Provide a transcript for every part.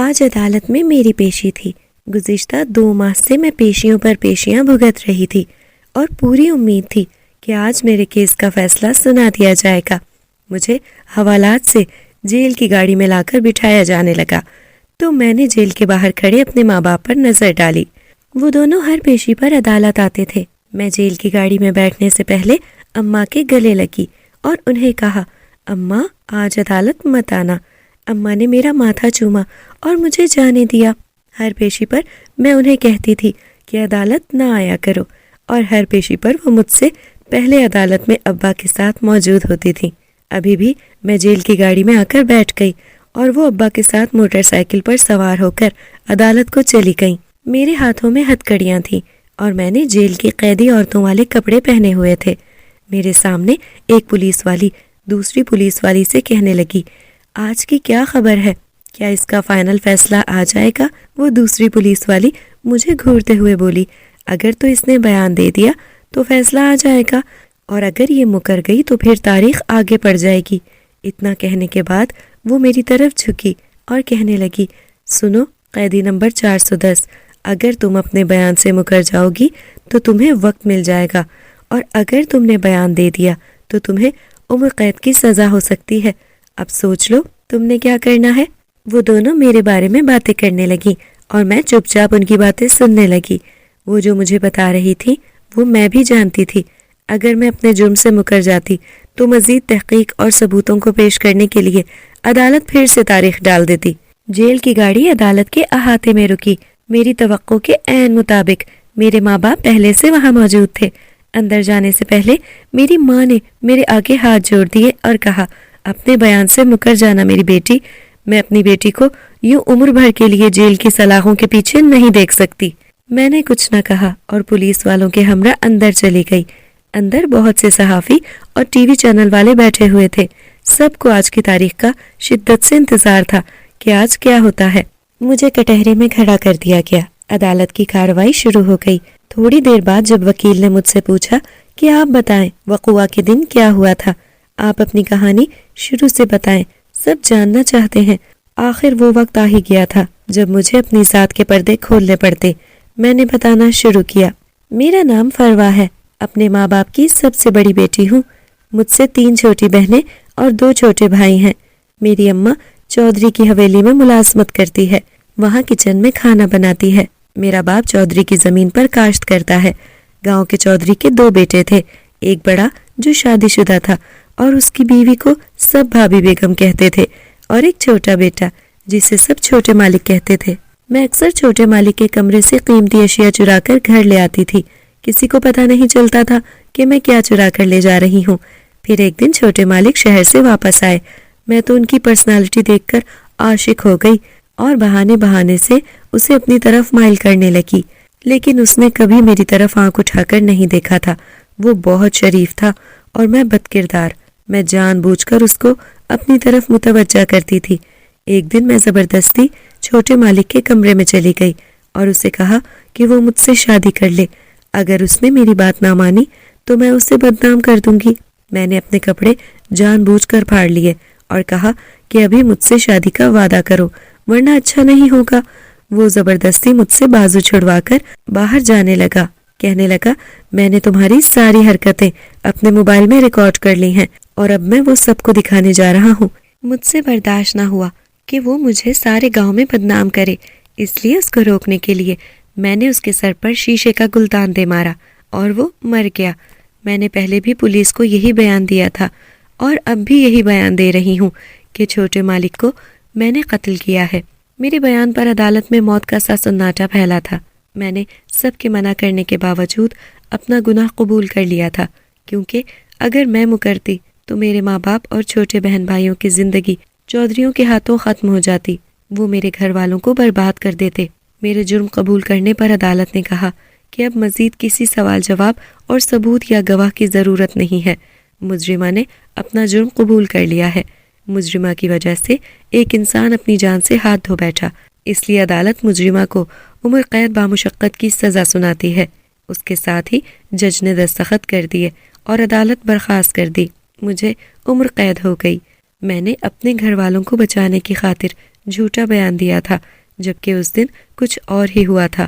آج عدالت میں میری پیشی تھی۔ گزشتہ 2 ماہ سے میں پیشیوں پر پیشیاں بھگت رہی تھی اور پوری امید تھی کہ آج میرے کیس کا فیصلہ سنا دیا جائے گا۔ مجھے حوالات سے جیل کی گاڑی میں لا کر بٹھایا جانے لگا تو میں نے جیل کے باہر کھڑے اپنے ماں باپ پر نظر ڈالی۔ وہ دونوں ہر پیشی پر عدالت آتے تھے۔ میں جیل کی گاڑی میں بیٹھنے سے پہلے اماں کے گلے لگی اور انہیں کہا، اماں آج عدالت مت آنا۔ اماں نے میرا ماتھا چوما اور مجھے جانے دیا۔ ہر پیشی پر میں انہیں کہتی تھی کہ عدالت نہ آیا کرو، اور ہر پیشی پر وہ مجھ سے پہلے عدالت میں ابا کے ساتھ موجود ہوتی تھیں۔ ابھی بھی میں جیل کی گاڑی میں آ کر بیٹھ گئی اور وہ ابا کے ساتھ موٹر سائیکل پر سوار ہو کر عدالت کو چلی گئیں۔ میرے ہاتھوں میں ہتھکڑیاں تھیں اور میں نے جیل کی قیدی عورتوں والے کپڑے پہنے ہوئے تھے۔ میرے سامنے ایک پولیس والی دوسری پولیس والی سے کہنے لگی، آج کی کیا خبر ہے؟ کیا اس کا فائنل فیصلہ آ جائے گا؟ وہ دوسری پولیس والی مجھے گھورتے ہوئے بولی، اگر تو اس نے بیان دے دیا تو فیصلہ آ جائے گا، اور اگر یہ مکر گئی تو پھر تاریخ آگے پڑ جائے گی۔ اتنا کہنے کے بعد وہ میری طرف جھکی اور کہنے لگی، سنو قیدی نمبر 410، اگر تم اپنے بیان سے مکر جاؤ گی تو تمہیں وقت مل جائے گا، اور اگر تم نے بیان دے دیا تو تمہیں عمر قید کی سزا ہو سکتی ہے۔ اب سوچ لو تم نے کیا کرنا ہے۔ وہ دونوں میرے بارے میں باتیں کرنے لگی اور میں چپ چاپ ان کی باتیں سننے لگی۔ وہ جو مجھے بتا رہی تھی وہ میں بھی جانتی تھی۔ اگر میں اپنے جرم سے مکر جاتی تو مزید تحقیق اور ثبوتوں کو پیش کرنے کے لیے عدالت پھر سے تاریخ ڈال دیتی۔ جیل کی گاڑی عدالت کے احاطے میں رکی۔ میری توقع کے عین مطابق میرے ماں باپ پہلے سے وہاں موجود تھے۔ اندر جانے سے پہلے میری ماں نے میرے آگے ہاتھ جوڑ دیے اور کہا، اپنے بیان سے مکر جانا میری بیٹی، میں اپنی بیٹی کو یوں عمر بھر کے لیے جیل کی سلاخوں کے پیچھے نہیں دیکھ سکتی۔ میں نے کچھ نہ کہا اور پولیس والوں کے ہمراہ اندر چلی گئی۔ اندر بہت سے صحافی اور ٹی وی چینل والے بیٹھے ہوئے تھے۔ سب کو آج کی تاریخ کا شدت سے انتظار تھا کہ آج کیا ہوتا ہے۔ مجھے کٹہرے میں کھڑا کر دیا گیا۔ عدالت کی کارروائی شروع ہو گئی۔ تھوڑی دیر بعد جب وکیل نے مجھ سے پوچھا کہ آپ بتائیں وقوع کے دن کیا ہوا تھا، آپ اپنی کہانی شروع سے بتائیں، سب جاننا چاہتے ہیں۔ آخر وہ وقت آ ہی گیا تھا جب مجھے اپنی ذات کے پردے کھولنے پڑتے۔ میں نے بتانا شروع کیا، میرا نام فروا ہے، اپنے ماں باپ کی سب سے بڑی بیٹی ہوں۔ مجھ سے 3 چھوٹی بہنیں اور 2 چھوٹے بھائی ہیں۔ میری اماں چودھری کی حویلی میں ملازمت کرتی ہے، وہاں کچن میں کھانا بناتی ہے۔ میرا باپ چودھری کی زمین پر کاشت کرتا ہے۔ گاؤں کے چودھری کے 2 بیٹے تھے، ایک بڑا جو شادی شدہ تھا اور اس کی بیوی کو سب بھابھی بیگم کہتے تھے، اور ایک چھوٹا بیٹا جسے سب چھوٹے مالک کہتے تھے۔ میں اکثر چھوٹے مالک کے کمرے سے قیمتی اشیاء چرا کر گھر لے آتی تھی۔ کسی کو پتہ نہیں چلتا تھا کہ میں کیا چرا کر لے جا رہی ہوں۔ پھر ایک دن چھوٹے مالک شہر سے واپس آئے۔ میں تو ان کی پرسنالٹی دیکھ کر عاشق ہو گئی اور بہانے سے اسے اپنی طرف مائل کرنے لگی، لیکن اس نے کبھی میری طرف آنکھ اٹھا کر نہیں دیکھا تھا۔ وہ بہت شریف تھا اور میں بد کردار۔ میں جان بوجھ کر اس کو اپنی طرف متوجہ کرتی تھی۔ ایک دن میں زبردستی چھوٹے مالک کے کمرے میں چلی گئی اور اسے کہا کہ وہ مجھ سے شادی کر لے۔ اگر اس نے میری بات نہ مانی تو میں اسے بدنام کر دوں گی۔ میں نے اپنے کپڑے جان بوجھ کر پھاڑ لیے اور کہا کہ ابھی مجھ سے شادی کا وعدہ کرو ورنہ اچھا نہیں ہوگا۔ وہ زبردستی مجھ سے بازو چھڑوا کر باہر جانے لگا، کہنے لگا، میں نے تمہاری ساری حرکتیں اپنے موبائل میں ریکارڈ کر لی ہیں اور اب میں وہ سب کو دکھانے جا رہا ہوں۔ مجھ سے برداشت نہ ہوا کہ وہ مجھے سارے گاؤں میں بدنام کرے، اس لیے اس کو روکنے کے لیے میں نے اس کے سر پر شیشے کا گلدان دے مارا اور وہ مر گیا۔ میں نے پہلے بھی پولیس کو یہی بیان دیا تھا اور اب بھی یہی بیان دے رہی ہوں کہ چھوٹے مالک کو میں نے قتل کیا ہے۔ میرے بیان پر عدالت میں موت کا سا سناٹا پھیلا تھا۔ میں نے سب کے منع کرنے کے باوجود اپنا گناہ قبول کر لیا تھا، کیونکہ اگر میں مکرتی تو میرے ماں باپ اور چھوٹے بہن بھائیوں کی زندگی چودھریوں کے ہاتھوں ختم ہو جاتی۔ وہ میرے گھر والوں کو برباد کر دیتے۔ میرے جرم قبول کرنے پر عدالت نے کہا کہ اب مزید کسی سوال جواب اور ثبوت یا گواہ کی ضرورت نہیں ہے۔ مجرمہ نے اپنا جرم قبول کر لیا ہے۔ مجرمہ کی وجہ سے ایک انسان اپنی جان سے ہاتھ دھو بیٹھا، اس لیے عدالت مجرمہ کو عمر قید بامشقت کی سزا سناتی ہے۔ اس کے ساتھ ہی جج نے دستخط کر دیے اور عدالت برخاست کر دی۔ مجھے عمر قید ہو گئی۔ میں نے اپنے گھر والوں کو بچانے کی خاطر جھوٹا بیان دیا تھا، جبکہ اس دن کچھ اور ہی ہوا تھا۔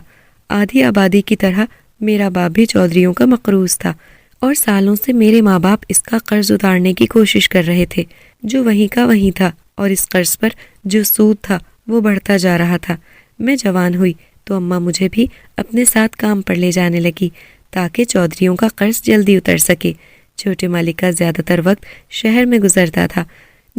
آدھی آبادی کی طرح میرا باپ بھی چودھریوں کا مقروض تھا، اور سالوں سے میرے ماں باپ اس کا قرض اتارنے کی کوشش کر رہے تھے، جو وہیں کا وہیں تھا، اور اس قرض پر جو سود تھا وہ بڑھتا جا رہا تھا۔ میں جوان ہوئی تو اماں مجھے بھی اپنے ساتھ کام پر لے جانے لگی تاکہ چودھریوں کا قرض جلدی اتر سکے۔ چھوٹے مالک کا زیادہ تر وقت شہر میں گزرتا تھا۔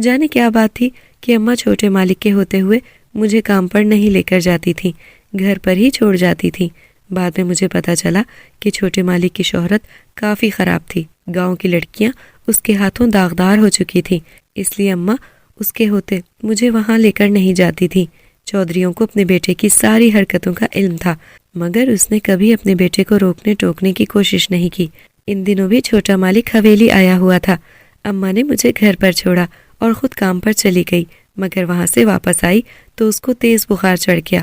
جانے کیا بات تھی کہ اماں چھوٹے مالک کے ہوتے ہوئے مجھے کام پر نہیں لے کر جاتی تھیں، گھر پر ہی چھوڑ جاتی تھیں۔ بعد میں مجھے پتا چلا کہ چھوٹے مالک کی شہرت کافی خراب تھی، گاؤں کی لڑکیاں اس کے ہاتھوں داغدار ہو چکی تھیں، اس لیے اماں اس کے ہوتے مجھے وہاں لے کر نہیں جاتی تھی۔ چودھریوں کو اپنے بیٹے کی ساری حرکتوں کا علم تھا، مگر اس نے کبھی اپنے بیٹے کو روکنے ٹوکنے کی کوشش نہیں کی۔ ان دنوں بھی چھوٹا مالک حویلی آیا ہوا تھا۔ اماں نے مجھے گھر پر چھوڑا اور خود کام پر چلی گئی، مگر وہاں سے واپس آئی تو اس کو تیز بخار چڑھ گیا۔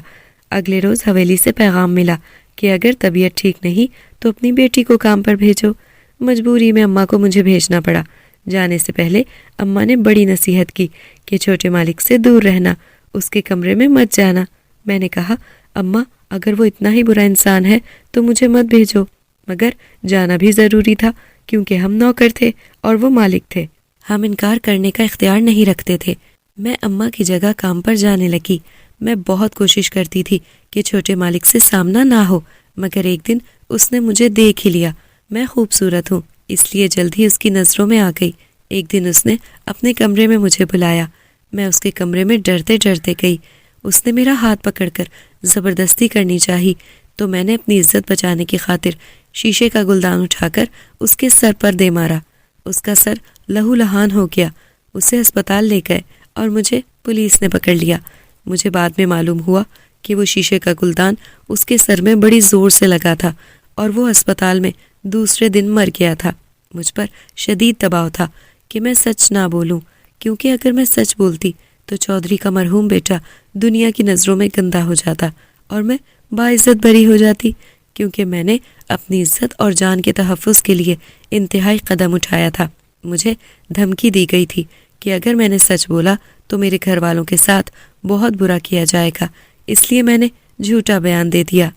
اگلے روز حویلی سے پیغام ملا کہ اگر طبیعت ٹھیک نہیں تو اپنی بیٹی کو کام پر بھیجو۔ مجبوری میں اماں کو مجھے بھیجنا پڑا۔ جانے سے پہلے اماں نے بڑی نصیحت کی کہ چھوٹے مالک سے دور رہنا، اس کے کمرے میں مت جانا۔ میں نے کہا اماں اگر وہ اتنا ہی برا انسان ہے تو مجھے مت بھیجو، مگر جانا بھی ضروری تھا کیونکہ ہم نوکر تھے اور وہ مالک تھے، ہم انکار کرنے کا اختیار نہیں رکھتے تھے۔ میں اماں کی جگہ کام پر جانے لگی۔ میں بہت کوشش کرتی تھی کہ چھوٹے مالک سے سامنا نہ ہو، مگر ایک دن اس نے مجھے دیکھ ہی لیا۔ میں خوبصورت ہوں اس لیے جلد ہی اس کی نظروں میں آ گئی۔ ایک دن اس نے اپنے کمرے میں مجھے بلایا۔ میں اس کے کمرے میں ڈرتے ڈرتے گئی۔ اس نے میرا ہاتھ پکڑ کر زبردستی کرنی چاہی تو میں نے اپنی عزت بچانے کی خاطر شیشے کا گلدان اٹھا کر اس کے سر پر دے مارا۔ اس کا سر لہو لہان ہو گیا۔ اسے ہسپتال لے گئے اور مجھے پولیس نے پکڑ لیا۔ مجھے بعد میں معلوم ہوا کہ وہ شیشے کا گلدان اس کے سر میں بڑی زور سے لگا تھا اور وہ ہسپتال میں دوسرے دن مر گیا تھا۔ مجھ پر شدید دباؤ تھا کہ میں سچ نہ بولوں، کیونکہ اگر میں سچ بولتی تو چودھری کا مرحوم بیٹا دنیا کی نظروں میں گندا ہو جاتا اور میں باعزت بری ہو جاتی، کیونکہ میں نے اپنی عزت اور جان کے تحفظ کے لیے انتہائی قدم اٹھایا تھا۔ مجھے دھمکی دی گئی تھی کہ اگر میں نے سچ بولا تو میرے گھر والوں کے ساتھ بہت برا کیا جائے گا، اس لیے میں نے جھوٹا بیان دے دیا۔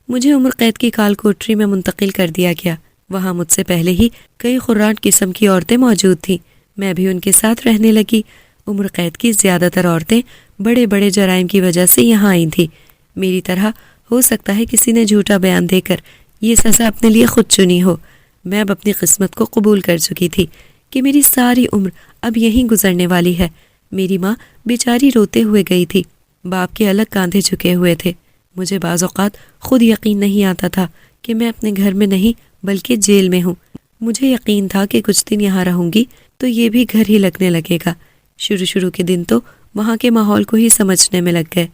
مجھے عمر قید کی کال کوٹری میں منتقل کر دیا گیا۔ وہاں مجھ سے پہلے ہی کئی خران قسم کی عورتیں موجود تھیں، میں بھی ان کے ساتھ رہنے لگی۔ عمر قید کی زیادہ تر عورتیں بڑے بڑے جرائم کی وجہ سے یہاں آئی تھیں۔ میری طرح ہو سکتا ہے کسی نے جھوٹا بیان دے کر یہ سزا اپنے لیے خود چنی ہو۔ میں اب اپنی قسمت کو قبول کر چکی تھی کہ میری ساری عمر اب یہیں گزرنے والی ہے۔ میری ماں بیچاری روتے ہوئے گئی تھی، باپ کے الگ کاندھے جھکے ہوئے تھے۔ مجھے بعض اوقات خود یقین نہیں آتا تھا کہ میں اپنے گھر میں نہیں بلکہ جیل میں ہوں۔ مجھے یقین تھا کہ کچھ دن یہاں رہوں گی تو یہ بھی گھر ہی لگنے لگے گا۔ شروع کے دن تو وہاں کے ماحول کو ہی سمجھنے میں لگ گئے۔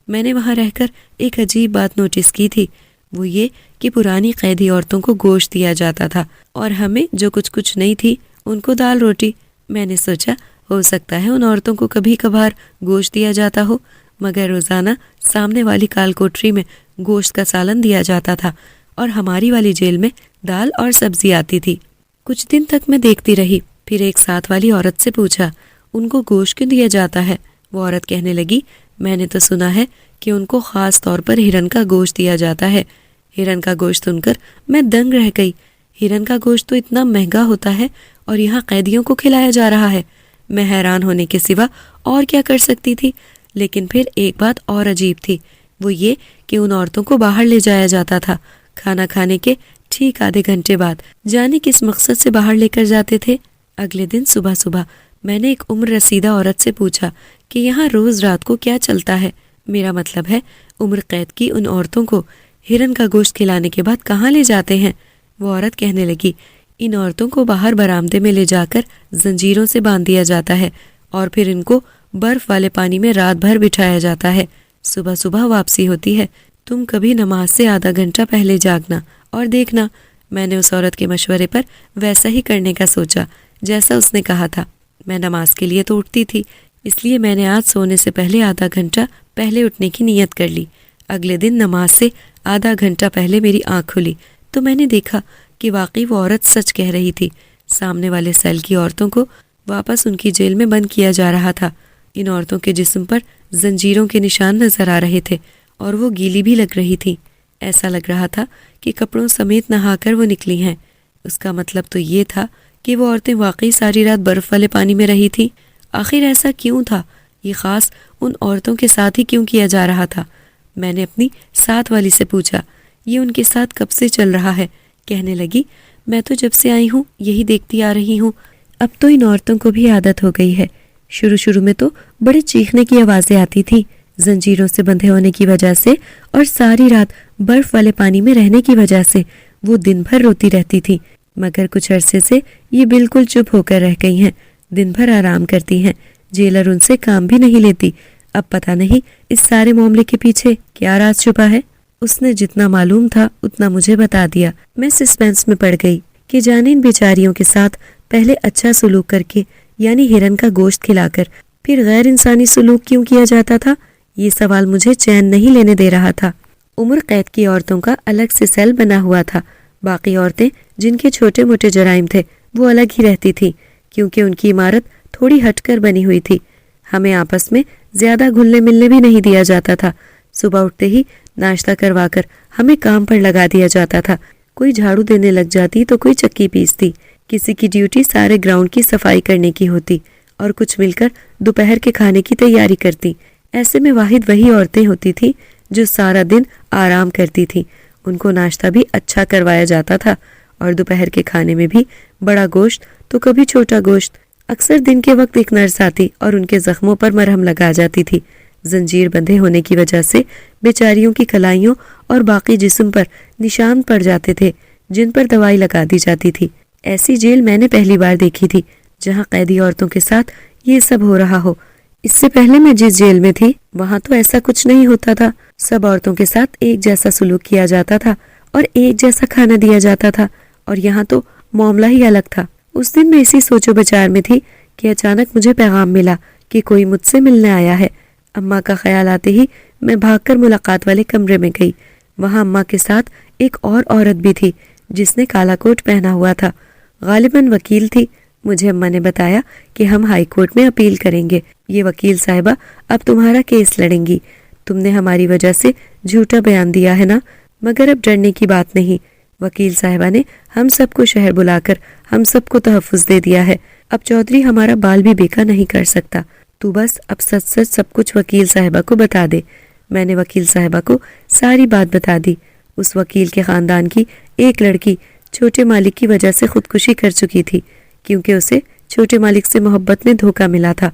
میں نے وہاں رہ کر ایک عجیب بات نوٹس کی تھی، وہ یہ کہ پرانی قیدی عورتوں کو گوشت دیا جاتا تھا اور ہمیں جو کچھ نہیں تھی ان کو دال روٹی۔ میں نے سوچا ہو سکتا ہے ان عورتوں کو کبھی کبھار گوشت دیا جاتا ہو، مگر روزانہ سامنے والی کال کوٹری میں گوشت کا سالن دیا جاتا تھا اور ہماری والی جیل میں دال اور سبزی آتی تھی۔ کچھ دن تک میں دیکھتی رہی، پھر ایک ساتھ والی عورت سے پوچھا ان کو گوشت کیوں دیا جاتا ہے؟ وہ عورت کہنے لگی میں نے تو سنا ہے کہ ان کو خاص طور پر ہرن کا گوشت دیا جاتا ہے۔ ہرن کا گوشت سن کر میں دنگ رہ گئی۔ ہرن کا گوشت تو اتنا مہنگا ہوتا ہے اور یہاں قیدیوں کو کھلایا جا رہا ہے۔ میں حیران ہونے کے سوا اور کیا کر سکتی تھی؟ لیکن پھر ایک بات اور عجیب تھی، وہ یہ کہ ان عورتوں کو باہر لے جایا جاتا تھا کھانا کھانے کے ٹھیک آدھے گھنٹے بعد۔ جانے کس مقصد سے باہر لے کر جاتے تھے؟ اگلے دن صبح میں نے ایک عمر رسیدہ عورت سے پوچھا کہ یہاں روز رات کو کیا چلتا ہے؟ میرا مطلب ہے عمر قید کی ان عورتوں کو ہرن کا گوشت کھلانے کے بعد کہاں لے جاتے ہیں؟ وہ عورت کہنے لگی ان عورتوں کو باہر برآمدے میں لے جا کر زنجیروں سے باندھ دیا جاتا ہے اور پھر ان کو برف والے پانی میں رات بھر بٹھایا جاتا ہے۔ صبح واپسی ہوتی ہے۔ تم کبھی نماز سے آدھا گھنٹہ پہلے جاگنا اور دیکھنا۔ میں نے اس عورت کے مشورے پر ویسا ہی کرنے کا سوچا جیسا اس نے کہا تھا۔ میں نماز کے لیے تو اٹھتی تھی، اس لیے میں نے آج سونے سے پہلے آدھا گھنٹہ پہلے اٹھنے کی نیت کر لی۔ اگلے دن نماز سے آدھا گھنٹہ پہلے میری آنکھ کھلی تو میں نے دیکھا کہ واقعی وہ عورت سچ کہہ رہی تھی۔ سامنے والے سیل کی عورتوں کو واپس ان کی جیل میں بند کیا جا رہا تھا۔ ان عورتوں کے جسم پر زنجیروں کے نشان نظر آ رہے تھے اور وہ گیلی بھی لگ رہی تھی۔ ایسا لگ رہا تھا کہ کپڑوں سمیت نہا کر وہ نکلی ہیں۔ اس کا مطلب تو یہ تھا کہ وہ عورتیں واقعی ساری رات برف والے پانی میں رہی تھیں۔ آخر ایسا کیوں تھا؟ یہ خاص ان عورتوں کے ساتھ ہی کیوں کیا جا رہا تھا؟ میں نے اپنی ساتھ والی سے پوچھا، یہ ان کے ساتھ کب سے چل رہا ہے؟ کہنے لگی، میں تو جب سے آئی ہوں یہی دیکھتی آ رہی ہوں۔ اب تو ان عورتوں کو بھی عادت ہو گئی ہے۔ شروع میں تو بڑے چیخنے کی آوازیں آتی تھیں، زنجیروں سے بندھے ہونے کی وجہ سے اور ساری رات برف والے پانی میں رہنے کی وجہ سے وہ دن بھر روتی رہتی تھی، مگر کچھ عرصے سے یہ بالکل چپ ہو کر رہ گئی ہیں، دن بھر آرام کرتی ہیں، جیلر ان سے کام بھی نہیں لیتی۔ اب پتہ نہیں اس سارے معاملے کے پیچھے کیا راز چھپا ہے۔ اس نے جتنا معلوم تھا اتنا مجھے بتا دیا۔ میں سسپینس میں پڑ گئی کہ جانے ان بیچاریوں کے ساتھ پہلے اچھا سلوک کر کے، یعنی ہرن کا گوشت کھلا کر، پھر غیر انسانی سلوک کیوں کیا جاتا تھا؟ یہ سوال مجھے چین نہیں لینے دے رہا تھا۔ عمر قید کی عورتوں کا الگ سے سیل بنا ہوا تھا، باقی عورتیں جن کے چھوٹے موٹے جرائم تھے وہ الگ ہی رہتی تھی، کیونکہ ان کی عمارت تھوڑی ہٹ کر بنی ہوئی تھی۔ ہمیں آپس میں زیادہ گھلنے ملنے بھی نہیں دیا جاتا تھا۔ صبح اٹھتے ہی ناشتہ کروا کر ہمیں کام پر لگا دیا جاتا تھا، کوئی جھاڑو دینے لگ جاتی تو کوئی چکی پیستی، کسی کی ڈیوٹی سارے گراؤنڈ کی صفائی کرنے کی ہوتی اور کچھ مل کر دوپہر کے کھانے کی تیاری کرتی۔ ایسے میں واحد وہی عورتیں ہوتی تھیں جو سارا دن آرام کرتی تھیں۔ ان کو ناشتہ بھی اچھا کروایا جاتا تھا اور دوپہر کے کھانے میں بھی بڑا گوشت تو کبھی چھوٹا گوشت۔ اکثر دن کے وقت ایک نرس آتی اور ان کے زخموں پر مرہم لگا جاتی تھی۔ زنجیر بندھے ہونے کی وجہ سے بیچاریوں کی کلائیوں اور باقی جسم پر نشان پڑ جاتے تھے جن پر دوائی لگا دی جاتی تھی۔ ایسی جیل میں نے پہلی بار دیکھی تھی جہاں قیدی عورتوں کے ساتھ یہ سب ہو رہا ہو۔ اس سے پہلے میں جس جیل میں تھی وہاں تو ایسا کچھ نہیں ہوتا تھا، سب عورتوں کے ساتھ ایک جیسا سلوک کیا جاتا تھا اور ایک جیسا کھانا دیا جاتا تھا، اور یہاں تو معاملہ ہی الگ تھا۔ اس دن میں اسی سوچ و بچار میں تھی کہ اچانک مجھے پیغام ملا کہ کوئی مجھ سے ملنے آیا ہے۔ اماں کا خیال آتے ہی میں بھاگ کر ملاقات والے کمرے میں گئی۔ وہاں اماں کے ساتھ ایک اور عورت بھی تھی جس نے کالا کوٹ پہنا ہوا تھا، غالباً وکیل تھی۔ مجھے اماں نے بتایا کہ ہم ہائی کورٹ میں اپیل کریں گے، یہ وکیل صاحبہ اب تمہارا کیس لڑیں گی، تم نے ہماری وجہ سے جھوٹا بیان دیا ہے نا، مگر اب ڈرنے کی بات نہیں۔ وکیل صاحبہ نے ہم سب کو شہر بلا کر ہم سب کو تحفظ دے دیا ہے، اب چودھری ہمارا بال بھی بیکا نہیں کر سکتا، تو بس اب سچ سچ سب کچھ وکیل صاحبہ کو بتا دے۔ میں نے وکیل صاحبہ کو ساری بات بتا دی۔ اس وکیل کے خاندان کی ایک لڑکی چھوٹے مالک کی وجہ سے خودکشی کر چکی تھی، کیونکہ اسے چھوٹے مالک سے محبت میں دھوکہ ملا تھا۔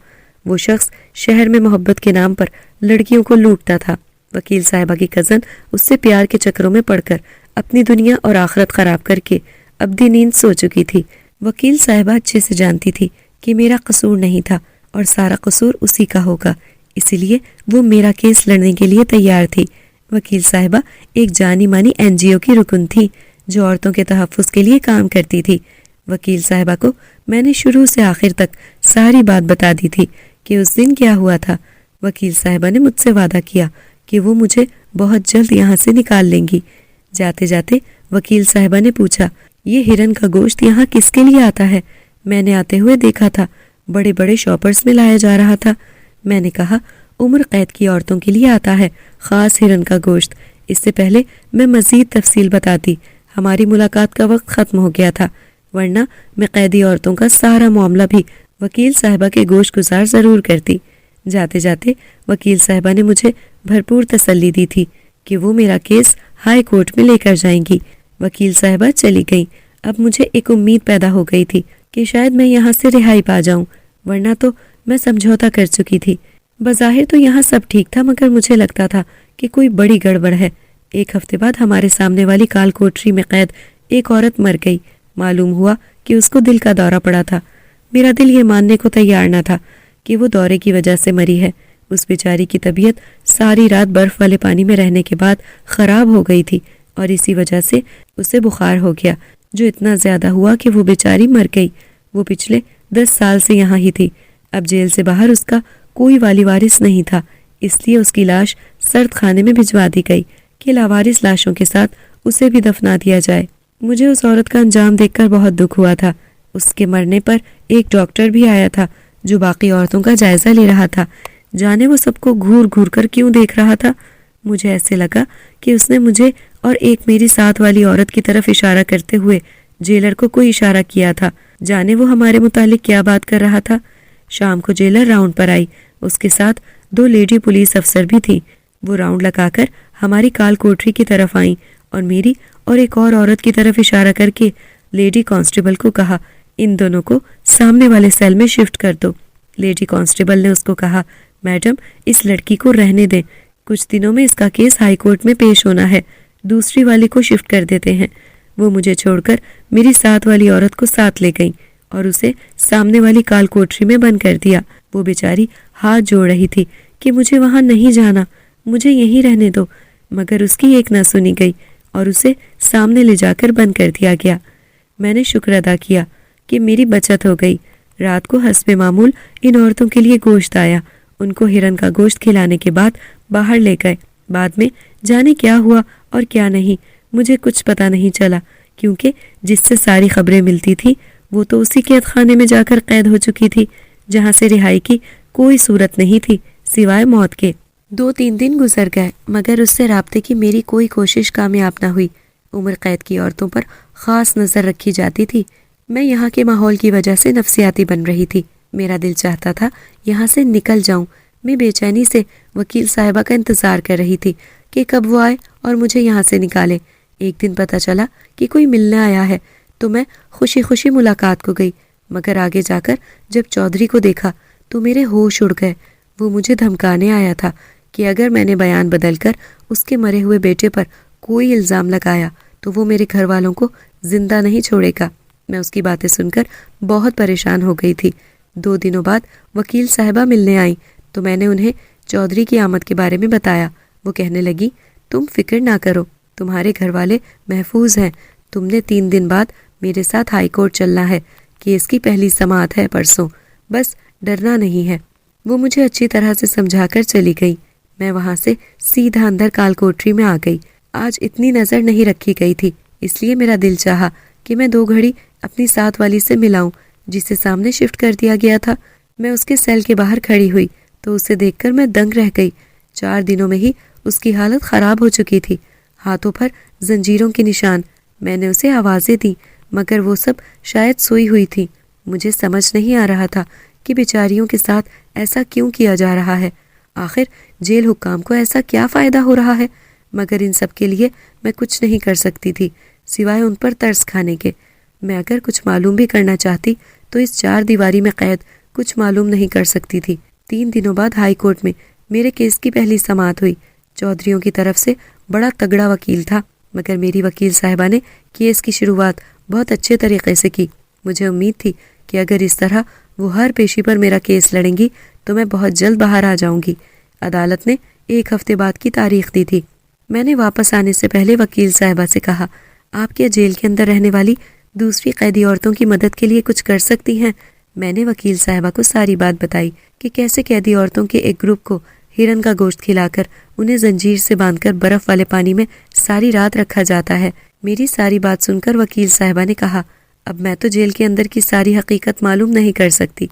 وہ شخص شہر میں محبت کے نام پر لڑکیوں کو لوٹتا تھا۔ وکیل صاحبہ کی کزن اس سے پیار کے چکروں میں پڑ کر اپنی دنیا اور آخرت خراب کر کے ابدی نیند سو چکی تھی۔ وکیل صاحبہ اچھے سے جانتی تھی کہ میرا قصور نہیں تھا اور سارا قصور اسی کا ہوگا، اسی لیے وہ میرا کیس لڑنے کے لیے تیار تھی۔ وکیل صاحبہ ایک جانی مانی NGO کی رکن تھی جو عورتوں کے تحفظ کے لیے کام کرتی تھی۔ وکیل صاحبہ کو میں نے شروع سے آخر تک ساری بات بتا دی تھی کہ اس دن کیا ہوا تھا۔ وکیل صاحبہ نے مجھ سے وعدہ کیا کہ وہ مجھے بہت جلد یہاں سے نکال لیں گی۔ جاتے جاتے وکیل صاحبہ نے پوچھا، یہ ہرن کا گوشت یہاں کس کے لیے آتا ہے؟ میں نے آتے ہوئے دیکھا تھا، بڑے بڑے شاپرز میں لایا جا رہا تھا۔ میں نے کہا، عمر قید کی عورتوں کے لیے آتا ہے خاص ہرن کا گوشت۔ اس سے پہلے میں مزید تفصیل بتاتی، ہماری ملاقات کا وقت ختم ہو گیا تھا، ورنہ میں قیدی عورتوں کا سارا معاملہ بھی وکیل صاحبہ کے گوشت گزار ضرور کرتی۔ جاتے جاتے وکیل صاحبہ نے مجھے بھرپور تسلی دی تھی کہ وہ میرا کیس ہائی کورٹ میں لے کر جائیں گی۔ وکیل صاحبہ چلی گئیں۔ اب مجھے ایک امید پیدا ہو گئی تھی کہ شاید میں یہاں سے رہائی پا جاؤں، ورنہ تو میں سمجھوتا کر چکی تھی۔ بظاہر تو یہاں سب ٹھیک تھا، مگر مجھے لگتا تھا کہ کوئی بڑی گڑبڑ ہے۔ ایک ہفتے بعد ہمارے سامنے والی کال کوٹری میں قید ایک عورت مر گئی۔ معلوم ہوا کہ اس کو دل کا دورہ پڑا تھا۔ میرا دل یہ ماننے کو تیار نہ تھا کہ وہ دورے کی وجہ سے مری ہے۔ اس بیچاری کی طبیعت ساری رات برف والے پانی میں رہنے کے بعد خراب ہو گئی تھی اور اسی وجہ سے اسے بخار ہو گیا، جو اتنا زیادہ ہوا کہ وہ بیچاری مر گئی۔ وہ پچھلے 10 سال سے یہاں ہی تھی۔ اب جیل سے باہر اس کا کوئی والی وارث نہیں تھا، اس لیے اس کی لاش سرد خانے میں بھجوا دی گئی کہ لاوارث لاشوں کے ساتھ اسے بھی دفنا دیا جائے۔ مجھے اس عورت کا انجام دیکھ کر بہت دکھ ہوا تھا۔ اس کے مرنے پر ایک ڈاکٹر بھی آیا تھا جو باقی عورتوں کا جائزہ لے رہا تھا۔ جانے وہ سب کو گھور گھور کر کیوں دیکھ رہا تھا؟ مجھے ایسے لگا کہ اس نے مجھے اور ایک میری ساتھ والی عورت کی طرف اشارہ کرتے ہوئے جیلر کو کوئی اشارہ کیا تھا۔ جانے وہ ہمارے متعلق کیا بات کر رہا تھا۔ شام کو جیلر راؤنڈ پر آئی، اس کے ساتھ 2 لیڈی پولیس افسر بھی تھیں۔ وہ راؤنڈ لگا کر ہماری کال کوٹری کی طرف آئیں اور میری اور ایک اور عورت کی طرف اشارہ کر کے لیڈی کانسٹیبل کو کہا، ان دونوں کو سامنے والے سیل میں شفٹ کر دو۔ لیڈی کانسٹیبل نے اس کو کہا، میڈم اس لڑکی کو رہنے دیں، کچھ دنوں میں اس کا کیس ہائی کورٹ میں پیش ہونا ہے، دوسری والی کو شفٹ کر دیتے ہیں۔ وہ مجھے چھوڑ کر میری ساتھ والی عورت کو ساتھ لے گئیں اور اسے سامنے والی کال کوٹری میں بند کر دیا۔ وہ بیچاری ہاتھ جوڑ رہی تھی کہ مجھے وہاں نہیں جانا، مجھے یہیں رہنے دو، مگر اس کی ایک نہ سنی گئی اور اسے سامنے لے جا کر بند کر دیا گیا۔ میں نے شکر ادا کیا کہ میری بچت ہو گئی۔ رات کو حسب معمول ان عورتوں کے لیے گوشت آیا، ان کو ہرن کا گوشت کھلانے کے بعد باہر لے گئے۔ بعد میں جانے کیا ہوا اور کیا نہیں مجھے کچھ پتا نہیں چلا، کیونکہ جس سے ساری خبریں ملتی تھیں وہ تو اسی قید خانے میں جا کر قید ہو چکی تھی، جہاں سے رہائی کی کوئی صورت نہیں تھی سوائے موت کے۔ 2-3 دن گزر گئے مگر اس سے رابطے کی میری کوئی کوشش کامیاب نہ ہوئی۔ عمر قید کی عورتوں پر خاص نظر رکھی جاتی تھی۔ میں یہاں کے ماحول کی وجہ سے نفسیاتی بن رہی تھی۔ میرا دل چاہتا تھا یہاں سے نکل جاؤں۔ میں بے چینی سے وکیل صاحبہ کا انتظار کر رہی تھی کہ کب وہ آئے اور مجھے یہاں سے نکالے۔ ایک دن پتہ چلا کہ کوئی ملنے آیا ہے تو میں خوشی خوشی ملاقات کو گئی، مگر آگے جا کر جب چودھری کو دیکھا تو میرے ہوش اڑ گئے۔ وہ مجھے دھمکانے آیا تھا کہ اگر میں نے بیان بدل کر اس کے مرے ہوئے بیٹے پر کوئی الزام لگایا تو وہ میرے گھر والوں کو زندہ نہیں چھوڑے گا۔ میں اس کی باتیں سن کر بہت پریشان ہو گئی تھی۔ 2 دنوں بعد وکیل صاحبہ ملنے آئیں تو میں نے انہیں چودھری کی آمد کے بارے میں بتایا۔ وہ کہنے لگی، تم فکر نہ کرو، تمہارے گھر والے محفوظ ہیں۔ تم نے 3 دن بعد میرے ساتھ ہائی کورٹ چلنا ہے، کیس کی پہلی سماعت ہے پرسوں، بس ڈرنا نہیں ہے۔ وہ مجھے اچھی طرح سے سمجھا کر چلی گئی۔ میں وہاں سے سیدھا اندر کال کوٹری میں آ گئی۔ آج اتنی نظر نہیں رکھی گئی تھی، اس لیے میرا دل چاہا کہ میں 2 گھڑی اپنی ساتھ والی سے ملاؤں جسے سامنے شفٹ کر دیا گیا تھا۔ میں اس کے سیل کے باہر کھڑی ہوئی تو اسے دیکھ کر میں دنگ رہ گئی۔ 4 دنوں میں ہی اس کی حالت خراب ہو چکی تھی، ہاتھوں پر زنجیروں کے نشان۔ میں نے اسے آوازیں دی مگر وہ سب شاید سوئی ہوئی تھی۔ مجھے سمجھ نہیں آ رہا تھا کہ بیچاریوں کے ساتھ ایسا کیوں کیا جا رہا ہے، آخر جیل حکام کو ایسا کیا فائدہ ہو رہا ہے؟ مگر ان سب کے لیے میں کچھ نہیں کر سکتی تھی سوائے ان پر ترس کھانے کے۔ میں اگر کچھ معلوم بھی کرنا چاہتی تو اس 4 دیواری میں قید کچھ معلوم نہیں کر سکتی تھی۔ 3 دنوں بعد ہائی کورٹ میں میرے کیس کی پہلی سماعت ہوئی۔ چودھریوں کی طرف سے بڑا تگڑا وکیل تھا، مگر میری وکیل صاحبہ نے کیس کی شروعات بہت اچھے طریقے سے کی۔ مجھے امید تھی کہ اگر اس طرح وہ ہر پیشی پر میرا کیس لڑیں گی تو میں بہت جلد باہر آ جاؤں گی۔ عدالت نے 1 ہفتے بعد کی تاریخ دی تھی۔ میں نے واپس آنے سے پہلے وکیل صاحبہ سے کہا، آپ کیا جیل کے اندر رہنے والی دوسری قیدی عورتوں کی مدد کے لیے کچھ کر سکتی ہیں؟ میں نے وکیل صاحبہ کو ساری بات بتائی کہ کیسے قیدی عورتوں کے ایک گروپ کو ہرن کا گوشت کھلا کر انہیں زنجیر سے باندھ کر برف والے پانی میں ساری رات رکھا جاتا ہے۔ میری ساری بات سن کر وکیل صاحبہ نے کہا، اب میں تو جیل کے اندر کی ساری حقیقت معلوم نہیں کر سکتی،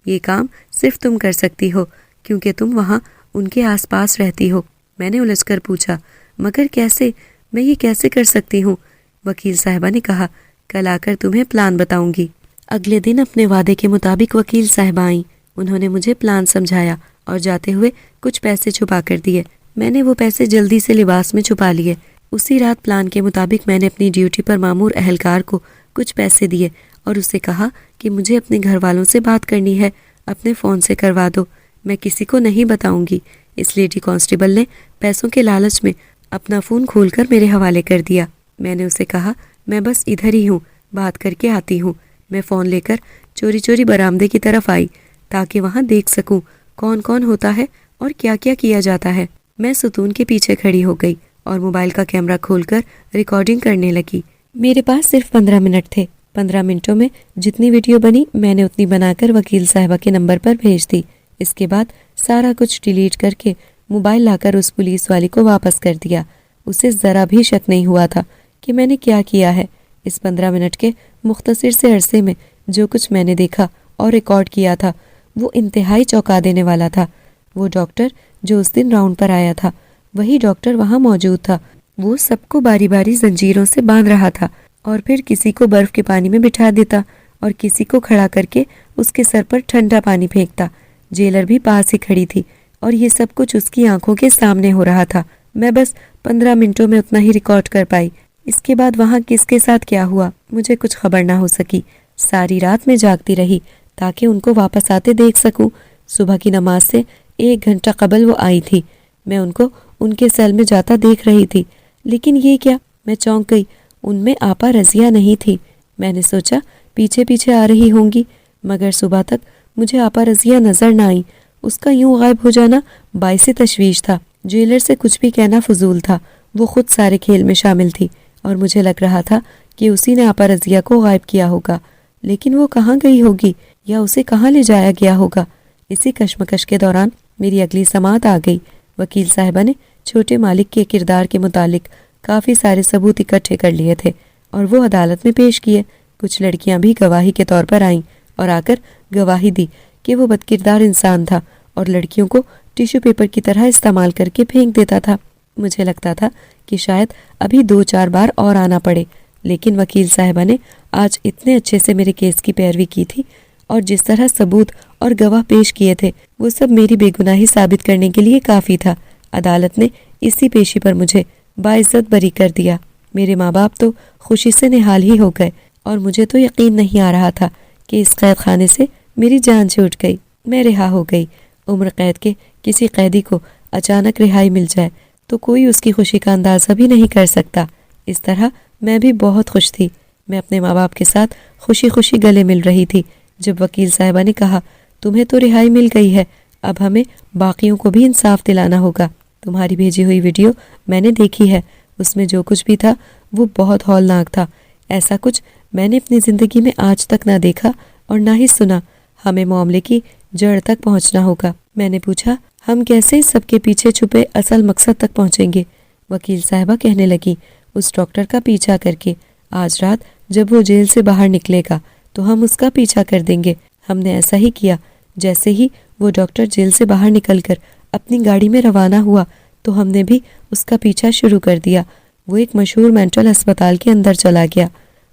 یہ کام صرف تم کر سکتی ہو کیونکہ تم وہاں ان کے آس پاس رہتی ہو۔ میں نے الجھ کر پوچھا، مگر کیسے؟ میں یہ کیسے کر سکتی ہوں؟ وکیل صاحبہ نے کہا، کل آ کر تمہیں پلان بتاؤں گی۔ اگلے دن اپنے وعدے کے مطابق وکیل صاحبہ آئیں۔ انہوں نے مجھے پلان سمجھایا اور جاتے ہوئے کچھ پیسے چھپا کر دیے۔ میں نے وہ پیسے جلدی سے لباس میں چھپا لیے۔ اسی رات پلان کے مطابق میں نے اپنی ڈیوٹی پر مامور اہلکار کو کچھ پیسے دیے اور اسے کہا کہ مجھے اپنے گھر والوں سے بات کرنی ہے، اپنے فون سے کروا دو، میں کسی کو نہیں بتاؤں گی۔ اس لیڈی کانسٹیبل نے پیسوں کے لالچ میں اپنا فون کھول کر میرے حوالے کر دیا۔ میں نے اسے کہا، میں بس ادھر ہی ہوں، بات کر کے آتی ہوں۔ میں فون لے کر چوری چوری برآمدے کی طرف آئی تاکہ وہاں دیکھ سکوں کون کون ہوتا ہے اور کیا کیا کیا جاتا ہے۔ میں ستون کے پیچھے کھڑی ہو گئی اور موبائل کا کیمرہ کھول کر ریکارڈنگ کرنے لگی۔ میرے پاس صرف 15 منٹ تھے۔ 15 منٹوں میں جتنی ویڈیو بنی میں نے اتنی بنا کر وکیل صاحبہ کے نمبر پر بھیج دی۔ اس کے بعد سارا کچھ ڈیلیٹ کر کے موبائل لا کر اس پولیس والی کو واپس کر دیا۔ اسے ذرا بھی شک نہیں ہوا تھا کہ میں نے کیا کیا ہے۔ اس 15 منٹ کے مختصر سے عرصے میں جو کچھ میں نے دیکھا اور ریکارڈ کیا تھا وہ انتہائی چونکا دینے والا تھا۔ وہ ڈاکٹر جو اس دن راؤنڈ پر آیا تھا، وہی ڈاکٹر وہاں موجود تھا۔ وہ سب کو باری باری زنجیروں سے باندھ رہا تھا اور پھر کسی کو برف کے پانی میں بٹھا دیتا اور کسی کو کھڑا کر کے اس کے سر پر ٹھنڈا پانی پھینکتا۔ جیلر بھی پاس ہی کھڑی تھی اور یہ سب کچھ اس کی آنکھوں کے سامنے ہو رہا تھا۔ میں بس 15 منٹوں میں اتنا ہی ریکارڈ کر پائی۔ اس کے بعد وہاں کس کے ساتھ کیا ہوا مجھے کچھ خبر نہ ہو سکی۔ ساری رات میں جاگتی رہی تاکہ ان کو واپس آتے دیکھ سکوں۔ صبح کی نماز سے 1 گھنٹہ قبل وہ آئی تھی۔ میں ان کو ان کے سیل میں جاتا دیکھ رہی تھی، لیکن یہ کیا؟ میں چونک گئی۔ ان میں آپا رضیہ نہیں تھی۔ میں نے سوچا پیچھے پیچھے آ رہی ہوں گی، مگر صبح تک مجھے آپا رضیہ نظر نہ آئی۔ اس کا یوں غائب ہو جانا باعث تشویش تھا۔ جیلر سے کچھ بھی کہنا فضول تھا، وہ خود سارے کھیل میں شامل تھی اور مجھے لگ رہا تھا کہ اسی نے آپا رضیہ کو غائب کیا ہوگا۔ لیکن وہ کہاں گئی ہوگی یا اسے کہاں لے جایا گیا ہوگا؟ اسی کشمکش کے دوران میری اگلی سماعت آ گئی۔ وکیل صاحبہ نے چھوٹے مالک کے کردار کے متعلق کافی سارے ثبوت اکٹھے کر لیے تھے اور وہ عدالت میں پیش کیے۔ کچھ لڑکیاں بھی گواہی کے طور پر آئیں اور آ کر گواہی دی کہ وہ بدکردار انسان تھا اور لڑکیوں کو ٹیشو پیپر کی طرح استعمال کر کے پھینک دیتا تھا۔ مجھے لگتا تھا کہ شاید ابھی 2-4 بار اور آنا پڑے، لیکن وکیل صاحبہ نے آج اتنے اچھے سے میرے کیس کی پیروی کی تھی اور جس طرح ثبوت اور گواہ پیش کیے تھے وہ سب میری بے گناہی ثابت کرنے کے لیے کافی تھا۔ عدالت نے اسی پیشی پر مجھے باعزت بری کر دیا۔ میرے ماں باپ تو خوشی سے نہال ہی ہو گئے اور مجھے تو یقین نہیں آ رہا تھا کہ اس قید خانے سے میری جان چھوٹ گئی، میں رہا ہو گئی۔ عمر قید کے کسی قیدی کو اچانک رہائی مل جائے تو کوئی اس کی خوشی کا اندازہ بھی نہیں کر سکتا۔ اس طرح میں بھی بہت خوش تھی۔ میں اپنے ماں باپ کے ساتھ خوشی خوشی گلے مل رہی تھی جب وکیل صاحبہ نے کہا، تمہیں تو رہائی مل گئی ہے، اب ہمیں باقیوں کو بھی انصاف دلانا ہوگا۔ تمہاری بھیجی ہوئی ویڈیو میں نے دیکھی ہے، اس میں جو کچھ بھی تھا وہ بہت ہولناک تھا۔ ایسا کچھ میں نے اپنی زندگی میں آج تک نہ دیکھا اور نہ ہی سنا۔ ہمیں معاملے کی جڑ تک پہنچنا ہوگا۔ میں نے پوچھا، ہم کیسے سب کے پیچھے چھپے اصل مقصد تک پہنچیں گے؟ وکیل صاحبہ کہنے لگی، اس ڈاکٹر کا پیچھا کر کے۔ آج رات جب وہ جیل سے باہر نکلے گا تو ہم اس کا پیچھا کر دیں گے۔ ہم نے ایسا ہی کیا۔ جیسے ہی وہ ڈاکٹر جیل سے باہر نکل کر اپنی گاڑی میں روانہ ہوا تو ہم نے بھی اس کا پیچھا شروع کر دیا۔ وہ ایک مشہور مینٹل ہسپتال کے اندر چلا گیا،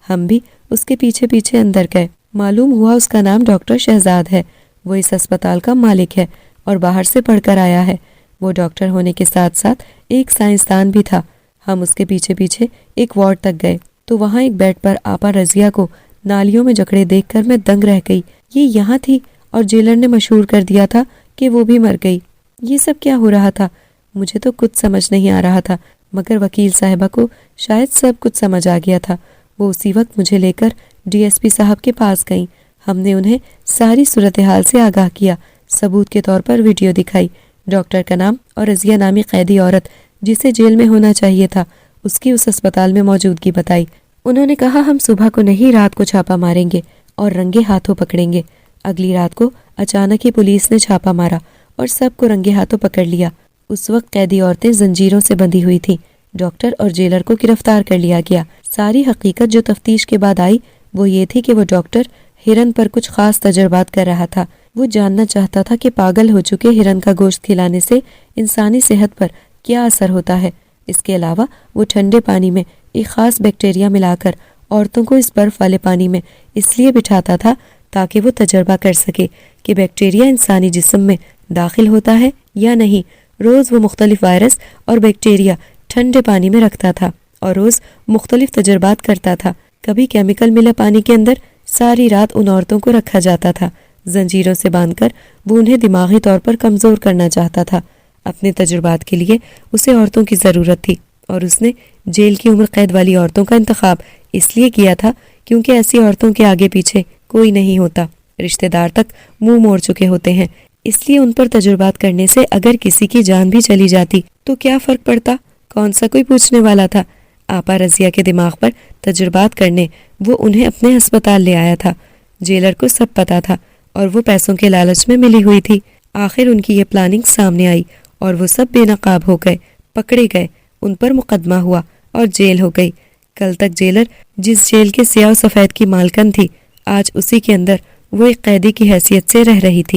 ہم بھی اس کے پیچھے پیچھے اندر گئے۔ معلوم ہوا اس کا نام ڈاکٹر شہزاد ہے، وہ اس ہسپتال کا مالک ہے اور باہر سے پڑھ کر آیا ہے۔ وہ ڈاکٹر ہونے کے ساتھ ساتھ ایک سائنسدان بھی تھا۔ ہم اس کے پیچھے پیچھے ایک وارڈ تک گئے تو وہاں ایک بیڈ پر آپا رضیہ کو نالیوں میں جکڑے دیکھ کر میں دنگ رہ گئی۔ یہ یہاں تھی اور جیلر نے مشہور کر دیا تھا کہ وہ بھی مر گئی۔ یہ سب کیا ہو رہا تھا؟ مجھے تو کچھ سمجھ نہیں آ رہا تھا، مگر وکیل صاحبہ کو شاید سب کچھ سمجھ آ گیا تھا۔ وہ اسی وقت مجھے لے کر DSP صاحب کے پاس گئیں۔ ہم نے انہیں ساری صورتحال سے آگاہ کیا، ثبوت کے طور پر ویڈیو دکھائی، ڈاکٹر کا نام اور رضیہ نامی قیدی عورت جسے جیل میں ہونا چاہیے تھا اس کی اس اسپتال میں موجودگی بتائی۔ انہوں نے کہا، ہم صبح کو نہیں رات کو چھاپا ماریں گے اور رنگے ہاتھوں پکڑیں گے۔ اگلی رات کو اچانک ہی پولیس نے چھاپا مارا اور سب کو رنگے ہاتھوں پکڑ لیا۔ اس وقت قیدی عورتیں زنجیروں سے بندھی ہوئی تھیں۔ ڈاکٹر اور جیلر کو گرفتار کر لیا گیا۔ ساری حقیقت جو تفتیش کے بعد آئی وہ یہ تھی کہ وہ ڈاکٹر ہرن پر کچھ خاص تجربات کر رہا تھا۔ وہ جاننا چاہتا تھا کہ پاگل ہو چکے ہرن کا گوشت کھلانے سے انسانی صحت پر کیا اثر ہوتا ہے۔ اس کے علاوہ وہ ٹھنڈے پانی میں ایک خاص بیکٹیریا ملا کر عورتوں کو اس برف والے پانی میں اس لیے بٹھاتا تھا تاکہ وہ تجربہ کر سکے کہ بیکٹیریا انسانی جسم میں داخل ہوتا ہے یا نہیں۔ روز وہ مختلف وائرس اور بیکٹیریا ٹھنڈے پانی میں رکھتا تھا اور روز مختلف تجربات کرتا تھا۔ کبھی کیمیکل ملا پانی کے اندر ساری رات ان عورتوں کو رکھا جاتا تھا۔ زنجیروں سے باندھ کر وہ انہیں دماغی طور پر کمزور کرنا چاہتا تھا۔ اپنے تجربات کے لیے اسے عورتوں کی ضرورت تھی اور اس نے جیل کی عمر قید والی عورتوں کا انتخاب اس لیے کیا تھا کیونکہ ایسی عورتوں کے آگے پیچھے کوئی نہیں ہوتا، رشتہ دار تک منہ موڑ چکے ہوتے ہیں۔ اس لیے ان پر تجربات کرنے سے اگر کسی کی جان بھی چلی جاتی تو کیا فرق پڑتا؟ کون سا کوئی پوچھنے والا تھا؟ آپا رضیہ کے دماغ پر تجربات کرنے وہ انہیں اپنے ہسپتال لے آیا تھا۔ جیلر کو سب پتا تھا اور وہ پیسوں کے لالچ میں ملی ہوئی تھی۔ آخر ان کی یہ پلاننگ سامنے آئی اور وہ سب بے نقاب ہو گئے، پکڑے گئے، ان پر مقدمہ ہوا اور جیل ہو گئی۔ کل تک جیلر جس جیل کے سیاہ و سفید کی مالکن تھی، آج اسی کے اندر وہ ایک قیدی کی حیثیت سے رہ رہی تھی۔